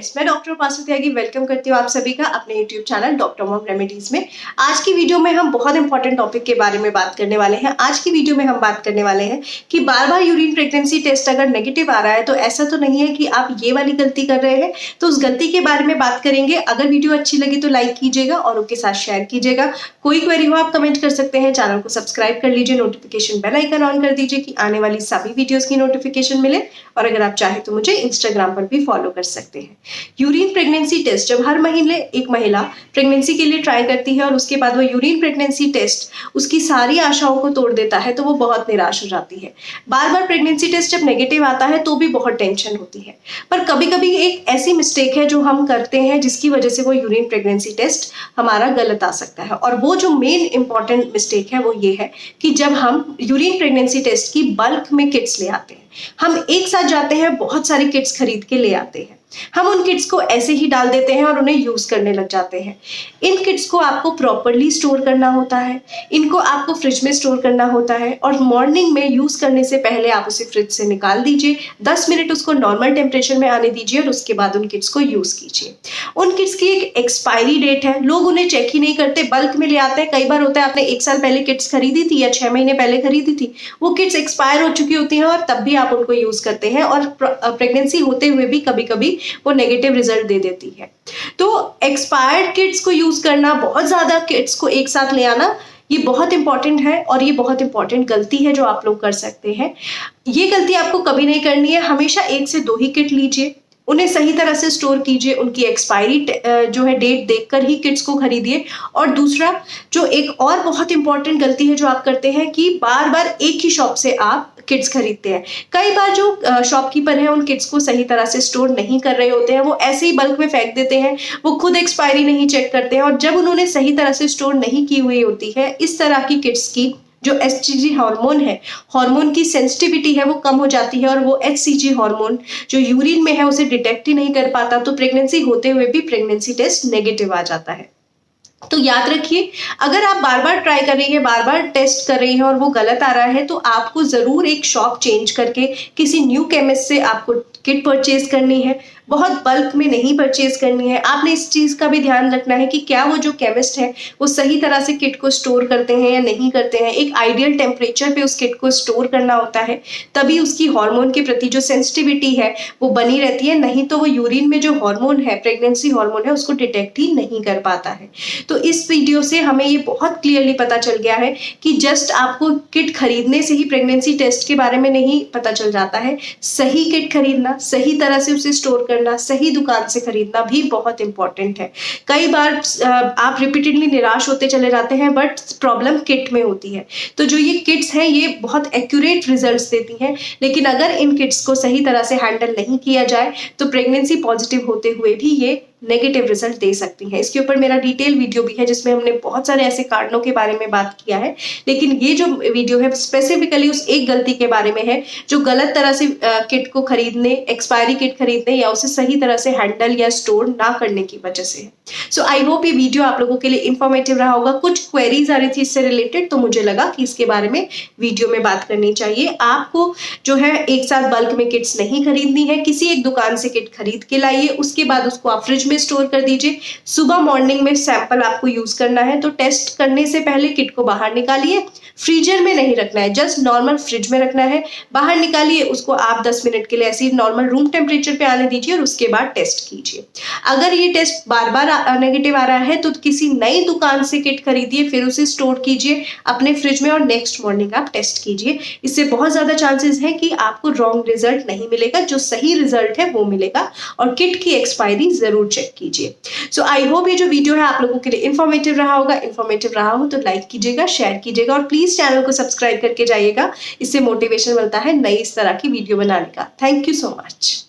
Friends, मैं doctor उपासना त्यागी welcome करती हूँ आप सभी का अपने YouTube channel doctor mom remedies में। आज की वीडियो में हम बहुत इंपॉर्टेंट टॉपिक के बारे में बात करने वाले हैं। आज की वीडियो में हम बात करने वाले हैं कि बार बार यूरिन प्रेगनेंसी टेस्ट अगर नेगेटिव आ रहा है तो ऐसा तो नहीं है कि आप ये वाली गलती कर रहे हैं, तो उस गलती के बारे में बात करेंगे। अगर वीडियो अच्छी लगी तो लाइक कीजिएगा और उनके साथ शेयर कीजिएगा। कोई क्वेरी हो आप कमेंट कर सकते हैं। चैनल को सब्सक्राइब कर लीजिए, नोटिफिकेशन बेल आइकन ऑन कर दीजिए कि आने वाली सभी वीडियोस की नोटिफिकेशन मिले। और अगर आप चाहे तो मुझे इंस्टाग्राम पर भी फॉलो कर सकते हैं। यूरिन प्रेगनेंसी टेस्ट जब हर महीने एक महिला प्रेगनेंसी के लिए ट्राई करती है और उसके बाद वो यूरिन प्रेगनेंसी टेस्ट उसकी सारी आशाओं को तोड़ देता है तो वो बहुत निराश हो जाती है। बार बार प्रेगनेंसी टेस्ट जब नेगेटिव आता है तो भी बहुत टेंशन होती है। पर कभी कभी एक ऐसी मिस्टेक है जो हम करते हैं जिसकी वजह से वो यूरिन प्रेगनेंसी टेस्ट हमारा गलत आ सकता है। और वो जो मेन इंपॉर्टेंट मिस्टेक है वो ये है कि जब हम यूरिन प्रेगनेंसी टेस्ट की बल्क में किट्स ले आते हैं, हम एक साथ जाते हैं, बहुत सारी किट्स खरीद के ले आते हैं, हम उन किट्स को ऐसे ही डाल देते हैं और उन्हें यूज करने लग जाते हैं। इन किट्स को आपको प्रॉपरली स्टोर करना होता है, इनको आपको फ्रिज में स्टोर करना होता है और मॉर्निंग में यूज करने से पहले आप उसे फ्रिज से निकाल दीजिए, 10 मिनट उसको नॉर्मल टेम्परेचर में आने दीजिए और उसके बाद उन किट्स को यूज कीजिए। उन किट्स की एक एक्सपायरी डेट है, लोग उन्हें चेक ही नहीं करते, बल्क में ले आते हैं। कई बार होता है आपने 1 साल पहले किट्स खरीदी थी या 6 महीने पहले खरीदी थी, वो किट्स एक्सपायर हो चुकी होती हैं और तब भी आप उनको यूज करते हैं और प्रेगनेंसी होते हुए भी कभी कभी वो नेगेटिव रिजल्ट दे देती है। तो एक्सपायर्ड किट्स को यूज करना, बहुत ज्यादा किट्स को एक साथ ले आना, ये बहुत इंपॉर्टेंट है और ये बहुत इंपॉर्टेंट गलती है जो आप लोग कर सकते हैं। ये गलती आपको कभी नहीं करनी है। हमेशा 1 से 2 ही किट लीजिए, उन्हें सही तरह से स्टोर कीजिए, उनकी एक्सपायरी जो है डेट देखकर ही किट्स को खरीदिए। और दूसरा जो एक और बहुत इंपॉर्टेंट गलती है जो आप करते हैं कि बार बार एक ही शॉप से आप किट्स खरीदते हैं। कई बार जो शॉपकीपर है उन किट्स को सही तरह से स्टोर नहीं कर रहे होते हैं, वो ऐसे ही बल्क में फेंक देते हैं, वो खुद एक्सपायरी नहीं चेक करते हैं और जब उन्होंने सही तरह से स्टोर नहीं की हुई होती है, इस तरह की किट्स की जो एचसीजी हार्मोन है, हार्मोन की सेंसिटिविटी है वो कम हो जाती है और वो एचसीजी हार्मोन जो यूरिन में है उसे डिटेक्ट ही नहीं कर पाता, तो प्रेगनेंसी होते हुए भी प्रेगनेंसी टेस्ट नेगेटिव आ जाता है। तो याद रखिए, अगर आप बार बार ट्राई कर रही हैं, बार बार टेस्ट कर रही हैं और वो गलत आ रहा है तो आपको जरूर एक शॉप चेंज करके किसी न्यू केमिस्ट से आपको किट परचेज करनी है। बहुत बल्क में नहीं परचेज करनी है। आपने इस चीज का भी ध्यान रखना है कि क्या वो जो केमिस्ट है वो सही तरह से किट को स्टोर करते हैं या नहीं करते हैं। एक आइडियल टेम्परेचर पे उस किट को स्टोर करना होता है, तभी उसकी हार्मोन के प्रति जो सेंसिटिविटी है वो बनी रहती है, नहीं तो वो यूरिन में जो हार्मोन है, प्रेगनेंसी हार्मोन है, उसको डिटेक्ट ही नहीं कर पाता है। तो इस वीडियो से हमें ये बहुत क्लियरली पता चल गया है कि जस्ट आपको किट खरीदने से ही प्रेगनेंसी टेस्ट के बारे में नहीं पता चल जाता है। सही किट खरीदना, सही तरह से उसे स्टोर करना, सही दुकान से खरीदना भी बहुत इंपॉर्टेंट है। कई बार आप रिपीटेडली निराश होते चले जाते हैं बट प्रॉब्लम किट में होती है। तो जो ये किट्स हैं ये बहुत एक्यूरेट रिजल्ट्स देती हैं, लेकिन अगर इन किट्स को सही तरह से हैंडल नहीं किया जाए तो प्रेगनेंसी पॉजिटिव होते हुए भी ये नेगेटिव रिजल्ट दे सकती है। इसके ऊपर मेरा डिटेल वीडियो भी है जिसमें हमने बहुत सारे ऐसे कारणों के बारे में बात किया है, लेकिन ये जो वीडियो है स्पेसिफिकली उस एक गलती के बारे में है जो गलत तरह से किट को खरीदने, एक्सपायरी किट खरीदने या उसे सही तरह से हैंडल या स्टोर ना करने की वजह से है। सो आई होप ये वीडियो आप लोगों के लिए इंफॉर्मेटिव रहा होगा। कुछ क्वेरीज आ रही थी इससे रिलेटेड, तो मुझे लगा कि इसके बारे में वीडियो में बात करनी चाहिए। आपको जो है एक साथ बल्क में किट्स नहीं खरीदनी है, किसी एक दुकान से किट खरीद के लाइए, उसके बाद उसको आप फ्रिज में स्टोर कर दीजिए। सुबह मॉर्निंग में सैंपल आपको यूज करना है तो टेस्ट करने से पहले किट को बाहर निकालिए, फ्रीजर में नहीं रखना है, जस्ट नॉर्मल फ्रिज में रखना है। बाहर निकालिए, उसको आप 10 मिनट के लिए ऐसे ही नॉर्मल रूम टेम्परेचर पे आने दीजिए और उसके बाद टेस्ट कीजिए। अगर ये टेस्ट बार बार नेगेटिव आ रहा है तो किसी नई दुकान से किट खरीदिए, फिर उसे स्टोर कीजिए अपने फ्रिज में और नेक्स्ट मॉर्निंग आप टेस्ट कीजिए। इससे बहुत ज्यादा चांसेस है कि आपको रॉन्ग रिजल्ट नहीं मिलेगा, जो सही रिजल्ट है वो मिलेगा। और किट की एक्सपायरी जरूर चेक कीजिए। सो आई होप ये जो वीडियो है आप लोगों के लिए इंफॉर्मेटिव रहा होगा। इंफॉर्मेटिव रहा हो तो लाइक कीजिएगा, शेयर कीजिएगा और प्लीज चैनल को सब्सक्राइब करके जाइएगा। इससे मोटिवेशन मिलता है नई इस तरह की वीडियो बनाने का। Thank you so much.